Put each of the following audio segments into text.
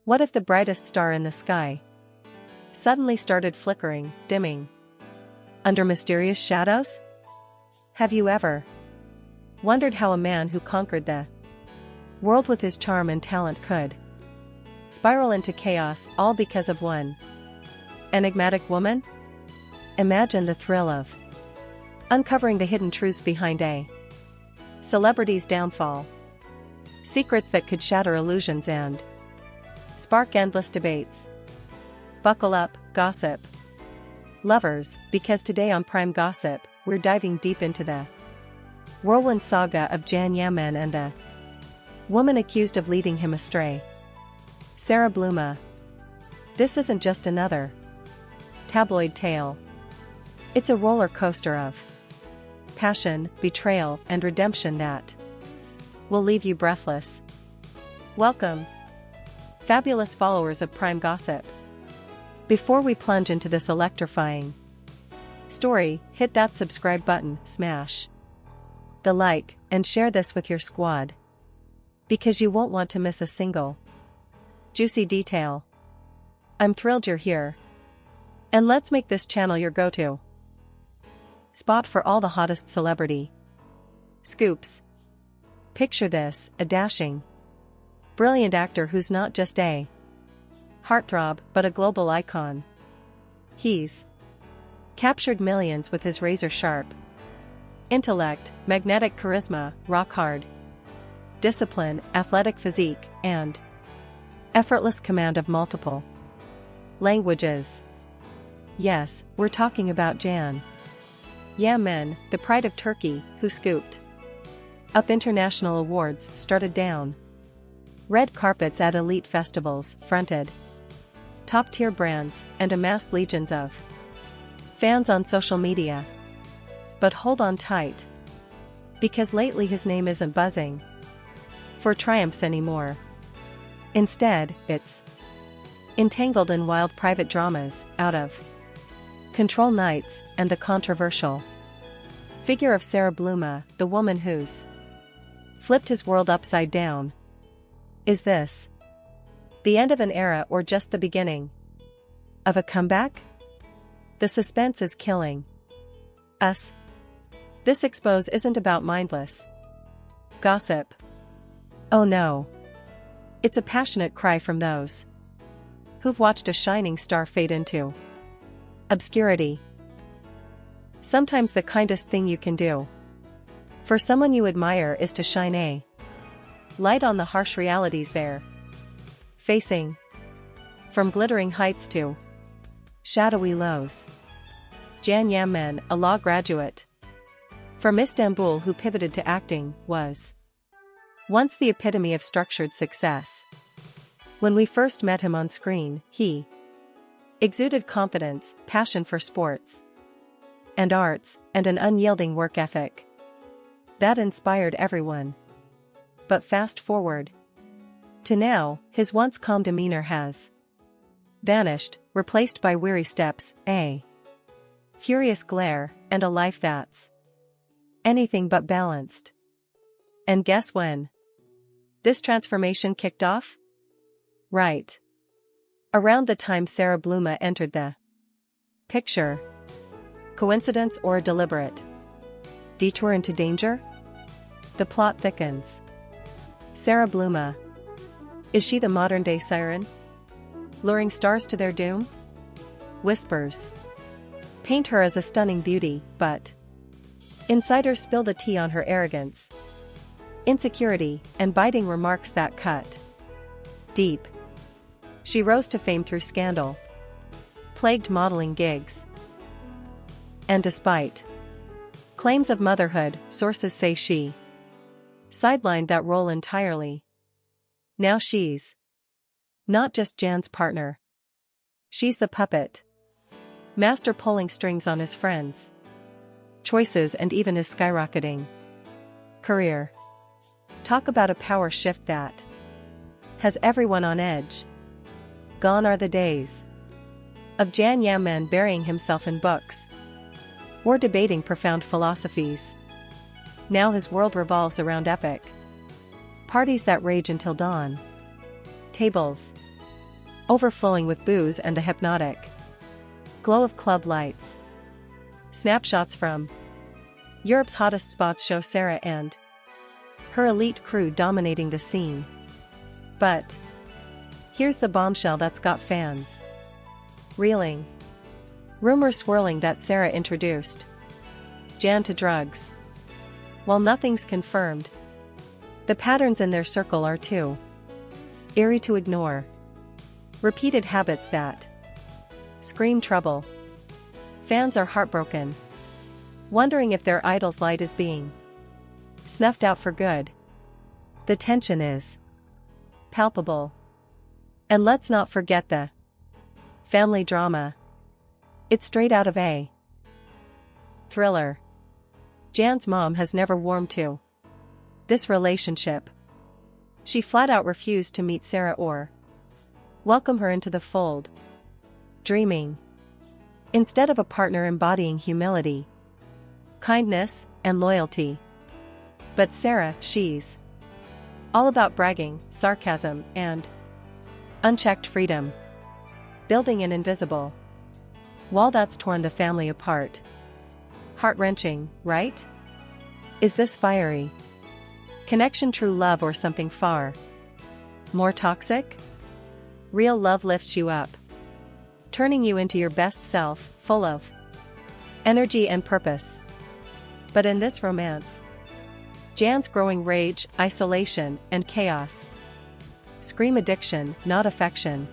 What if the brightest star in the sky suddenly started flickering, dimming, under mysterious shadows? Have you ever wondered how a man who conquered the world with his charm and talent could spiral into chaos, all because of one enigmatic woman? Imagine the thrill of uncovering the hidden truths behind a celebrity's downfall. Secrets that could shatter illusions and spark endless debates. Buckle up, gossip lovers, because today on Prime Gossip, we're diving deep into the whirlwind saga of Yaman and the woman accused of leading him astray, Sara Bluma. This isn't just another tabloid tale. It's a roller coaster of passion, betrayal, and redemption that will leave you breathless. Welcome, fabulous followers of Prime Gossip. Before we plunge into this electrifying story, hit that subscribe button, smash the like, and share this with your squad, because you won't want to miss a single juicy detail. I'm thrilled you're here, and let's make this channel your go-to spot for all the hottest celebrity scoops. Picture this: a dashing, brilliant actor who's not just a heartthrob but a global icon. He's captured millions with his razor-sharp intellect, magnetic charisma, rock-hard discipline, athletic physique, and effortless command of multiple languages. Yes, we're talking about Yaman, the pride of Turkey, who scooped up international awards, started down red carpets at elite festivals, fronted top-tier brands, and amassed legions of fans on social media. But hold on tight, because lately his name isn't buzzing for triumphs anymore. Instead, it's entangled in wild private dramas, out of control nights, and the controversial figure of Sara Bluma, the woman who's flipped his world upside down. Is this the end of an era, or just the beginning of a comeback? The suspense is killing us. This expose isn't about mindless gossip. Oh no. It's a passionate cry from those who've watched a shining star fade into obscurity. Sometimes the kindest thing you can do for someone you admire is to shine a light on the harsh realities they're facing, from glittering heights to shadowy lows. Yaman, a law graduate from Istanbul who pivoted to acting, was once the epitome of structured success. When we first met him on screen, he exuded confidence, passion for sports and arts, and an unyielding work ethic that inspired everyone. But fast forward to now, his once calm demeanor has vanished, replaced by weary steps, a furious glare, and a life that's anything but balanced. And guess when this transformation kicked off? Right around the time Sara Bluma entered the picture. Coincidence or a deliberate detour into danger? The plot thickens. Sara Bluma, is she the modern-day siren, luring stars to their doom? Whispers paint her as a stunning beauty, but insiders spill the tea on her arrogance, insecurity, and biting remarks that cut deep. She rose to fame through scandal, plagued modeling gigs, and despite claims of motherhood, sources say she sidelined that role entirely. Now she's not just Jan's partner. She's the puppet master, pulling strings on his friends' choices and even his skyrocketing career. Talk about a power shift that has everyone on edge. Gone are the days of Yaman burying himself in books or debating profound philosophies. Now his world revolves around epic parties that rage until dawn, tables overflowing with booze and the hypnotic glow of club lights. Snapshots from Europe's hottest spots show Sara and her elite crew dominating the scene. But here's the bombshell that's got fans reeling. Rumors swirling that Sara introduced Jan to drugs. While nothing's confirmed, the patterns in their circle are too eerie to ignore. Repeated habits that scream trouble. Fans are heartbroken, wondering if their idol's light is being snuffed out for good. The tension is palpable. And let's not forget the family drama. It's straight out of a thriller. Jan's mom has never warmed to this relationship. She flat out refused to meet Sara or welcome her into the fold. Dreaming instead of a partner embodying humility, kindness, and loyalty. But Sara, she's all about bragging, sarcasm, and unchecked freedom. Building an invisible wall that's torn the family apart. Heart-wrenching, right? Is this fiery connection true love or something far more toxic? Real love lifts you up, turning you into your best self, full of energy and purpose. But in this romance, Jan's growing rage, isolation, and chaos scream addiction, not affection.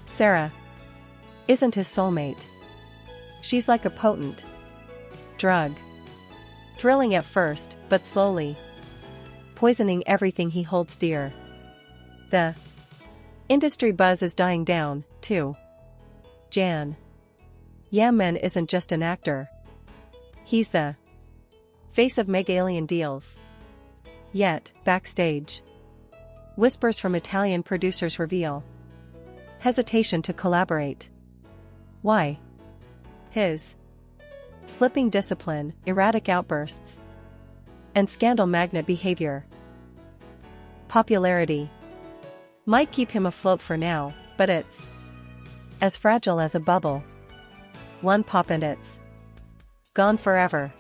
Sara isn't his soulmate. She's like a potent drug. Thrilling at first, but slowly poisoning everything he holds dear. The industry buzz is dying down, too. Yaman isn't just an actor. He's the face of mega alien deals. Yet, backstage, whispers from Italian producers reveal hesitation to collaborate. Why? His slipping discipline, erratic outbursts, and scandal magnet behavior. Popularity might keep him afloat for now, but it's as fragile as a bubble. One pop and it's gone forever.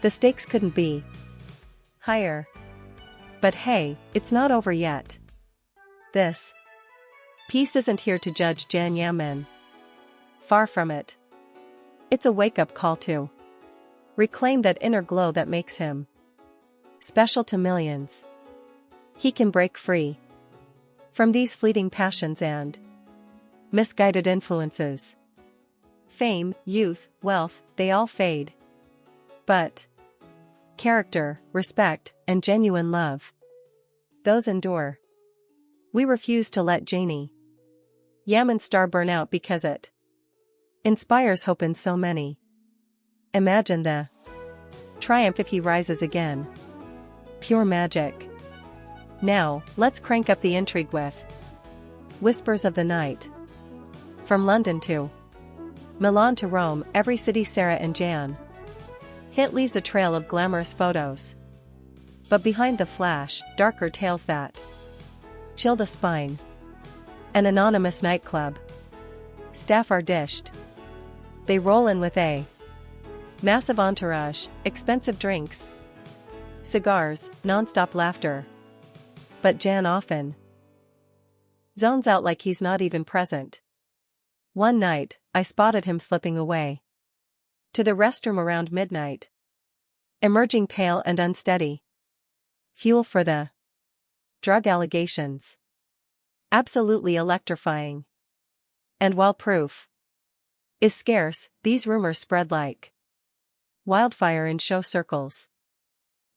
The stakes couldn't be higher. But hey, it's not over yet. This piece isn't here to judge Jan Yaman. Far from it. It's a wake-up call to reclaim that inner glow that makes him special to millions. He can break free from these fleeting passions and misguided influences. Fame, youth, wealth, they all fade. But character, respect, and genuine love, those endure. We refuse to let Janie Yaman's star burn out because it inspires hope in so many. Imagine the triumph if he rises again. Pure magic. Now, let's crank up the intrigue with Whispers of the Night. From London to Milan to Rome, every city Sara and Jan hit leaves a trail of glamorous photos. But behind the flash, darker tales that chill the spine. An anonymous nightclub staff are dished. They roll in with a massive entourage, expensive drinks, cigars, non-stop laughter. But Jan often zones out like he's not even present. One night, I spotted him slipping away to the restroom around midnight, emerging pale and unsteady. Fuel for the drug allegations. Absolutely electrifying. And while proof is scarce, these rumors spread like wildfire in show circles.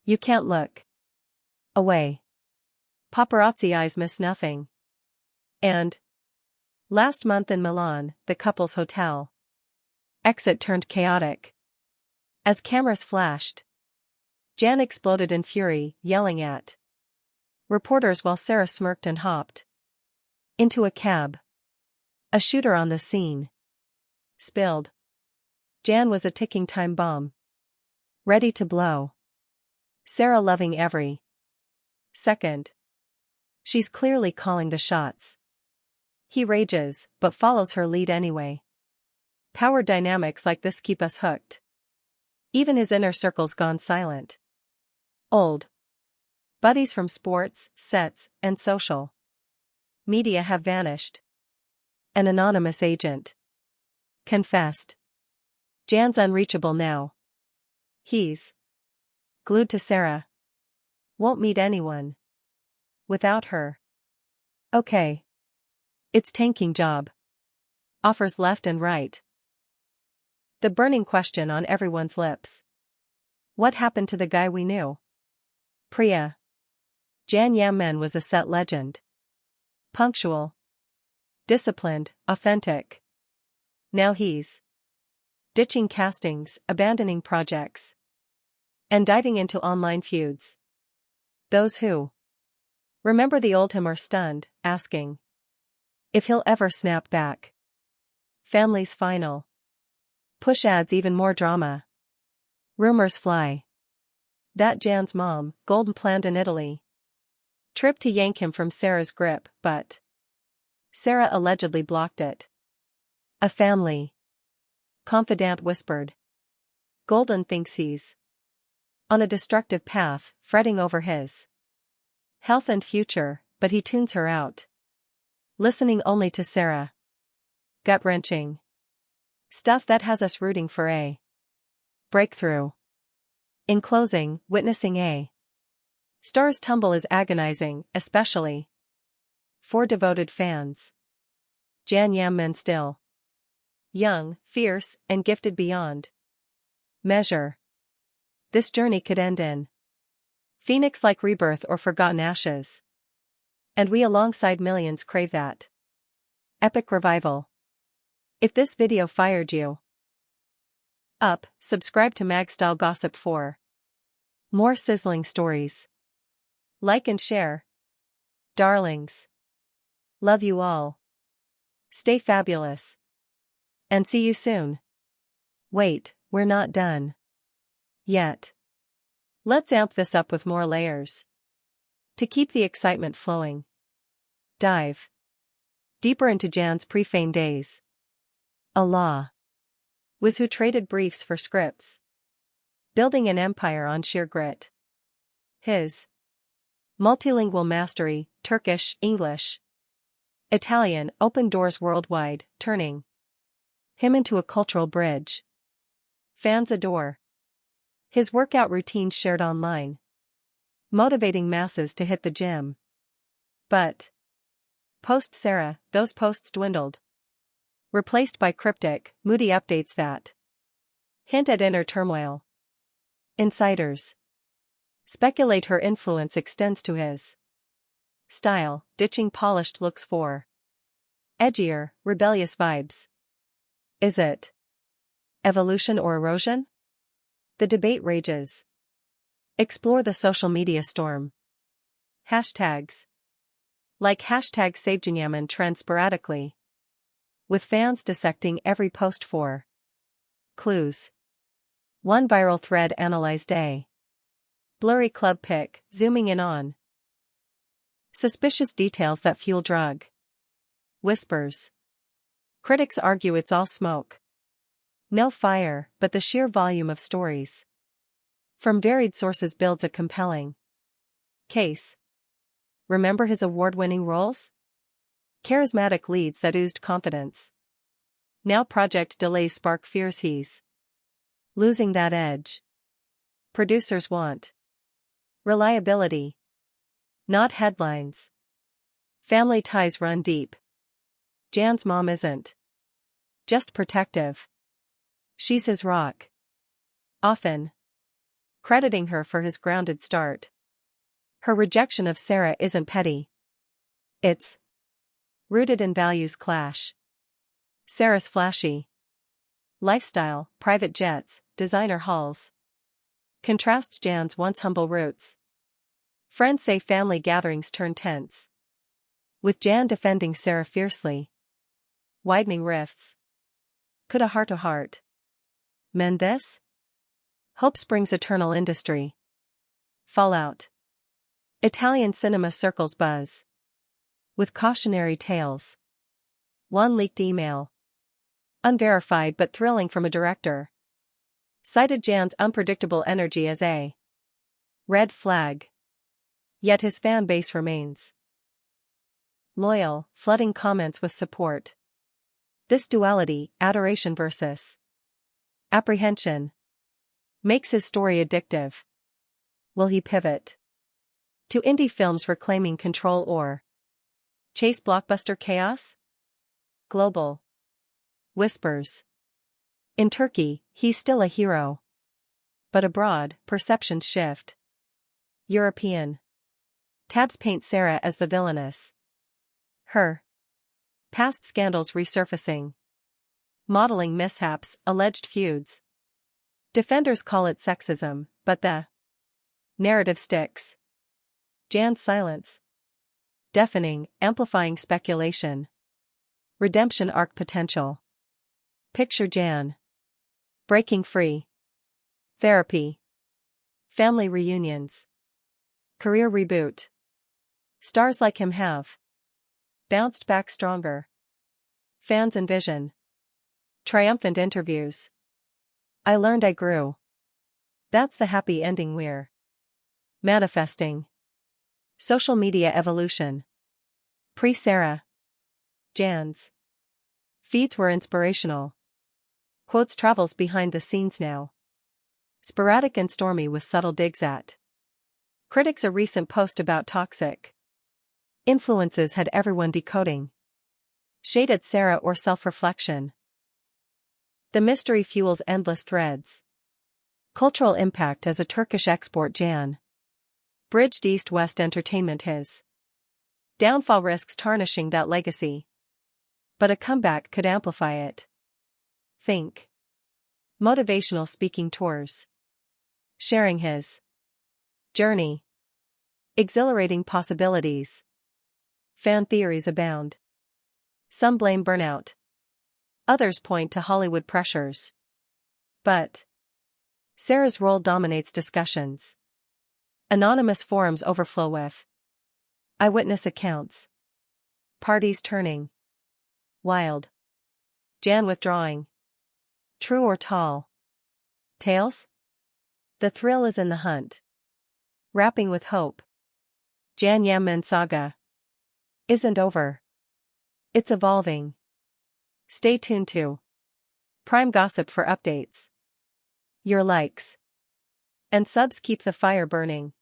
You can't look away. Paparazzi eyes miss nothing. And last month in Milan, the couple's hotel exit turned chaotic. As cameras flashed, Jan exploded in fury, yelling at reporters while Sara smirked and hopped into a cab. A shooter on the scene spilled. Jan was a ticking time bomb, ready to blow. Sara loving every second. She's clearly calling the shots. He rages, but follows her lead anyway. Power dynamics like this keep us hooked. Even his inner circle's gone silent. Old buddies from sports, sets, and social media have vanished. An anonymous agent confessed. Jan's unreachable now. He's glued to Sara. Won't meet anyone without her. Okay. It's tanking job. Offers left and right. The burning question on everyone's lips. What happened to the guy we knew? Priya. Jan Yaman was a set legend. Punctual. Disciplined, authentic. Now he's ditching castings, abandoning projects, and diving into online feuds. Those who remember the old him are stunned, asking if he'll ever snap back. Family's final push adds even more drama. Rumors fly that Jan's mom, golden planned in Italy, trip to yank him from Sara's grip, but Sara allegedly blocked it. A family confidant whispered. Golden thinks he's on a destructive path, fretting over his health and future, but he tunes her out. Listening only to Sara. Gut-wrenching stuff that has us rooting for a breakthrough. In closing, witnessing a star's tumble is agonizing, especially for devoted fans. Jan Yaman still young, fierce, and gifted beyond measure. This journey could end in phoenix-like rebirth or forgotten ashes. And we alongside millions crave that epic revival. If this video fired you up, subscribe to Magstyle Gossip for more sizzling stories. Like and share. Darlings. Love you all. Stay fabulous. And see you soon. Wait, we're not done yet. Let's amp this up with more layers. To keep the excitement flowing, dive deeper into Jan's pre-fame days. Allah was who traded briefs for scripts, building an empire on sheer grit. His multilingual mastery, Turkish, English, Italian, opened doors worldwide, turning him into a cultural bridge. Fans adore his workout routine shared online, motivating masses to hit the gym. But post-Sara, those posts dwindled, replaced by cryptic, moody updates that hint at inner turmoil. Insiders speculate her influence extends to his style, ditching polished looks for edgier, rebellious vibes. Is it evolution or erosion? The debate rages. Explore the social media storm. Hashtags like hashtag #SaveJanYaman trend sporadically, with fans dissecting every post for clues. One viral thread analyzed a blurry club pic, zooming in on suspicious details that fuel drug whispers. Critics argue it's all smoke, no fire, but the sheer volume of stories from varied sources builds a compelling case. Remember his award-winning roles? Charismatic leads that oozed confidence. Now project delays spark fears he's losing that edge. Producers want reliability, not headlines. Family ties run deep. Jan's mom isn't just protective. She's his rock. Often crediting her for his grounded start. Her rejection of Sara isn't petty. It's rooted in values clash. Sara's flashy lifestyle, private jets, designer halls, contrasts Jan's once humble roots. Friends say family gatherings turn tense, with Jan defending Sara fiercely. Widening rifts. Could a heart-to-heart mend this? Hope springs eternal industry. Fallout. Italian cinema circles buzz with cautionary tales. One leaked email. Unverified but thrilling from a director. Cited Jan's unpredictable energy as a red flag. Yet his fan base remains loyal, flooding comments with support. This duality, adoration versus apprehension, makes his story addictive. Will he pivot to indie films reclaiming control or chase blockbuster chaos? Global whispers. In Turkey, he's still a hero. But abroad, perceptions shift. European tabs paint Sara as the villainess. Her past scandals resurfacing. Modeling mishaps, alleged feuds. Defenders call it sexism, but the narrative sticks. Jan's silence. Deafening, amplifying speculation. Redemption arc potential. Picture Jan breaking free. Therapy. Family reunions. Career reboot. Stars like him have bounced back stronger. Fans envision triumphant interviews. I learned I grew. That's the happy ending we're manifesting. Social media evolution. Pre-Sara. Jan's feeds were inspirational. Quotes travels behind the scenes now. Sporadic and stormy with subtle digs at critics. A recent post about toxic influences had everyone decoding shade at Sara or self-reflection. The mystery fuels endless threads. Cultural impact as a Turkish export. Jan bridged East-West entertainment. His downfall risks tarnishing that legacy. But a comeback could amplify it. Think motivational speaking tours. Sharing his journey. Exhilarating possibilities. Fan theories abound. Some blame burnout. Others point to Hollywood pressures. But Sara's role dominates discussions. Anonymous forums overflow with eyewitness accounts. Parties turning wild. Jan withdrawing. True or tall tales? The thrill is in the hunt. Wrapping with hope. Jan Yaman saga isn't over. It's evolving. Stay tuned to Prime Gossip for updates. Your likes and subs keep the fire burning.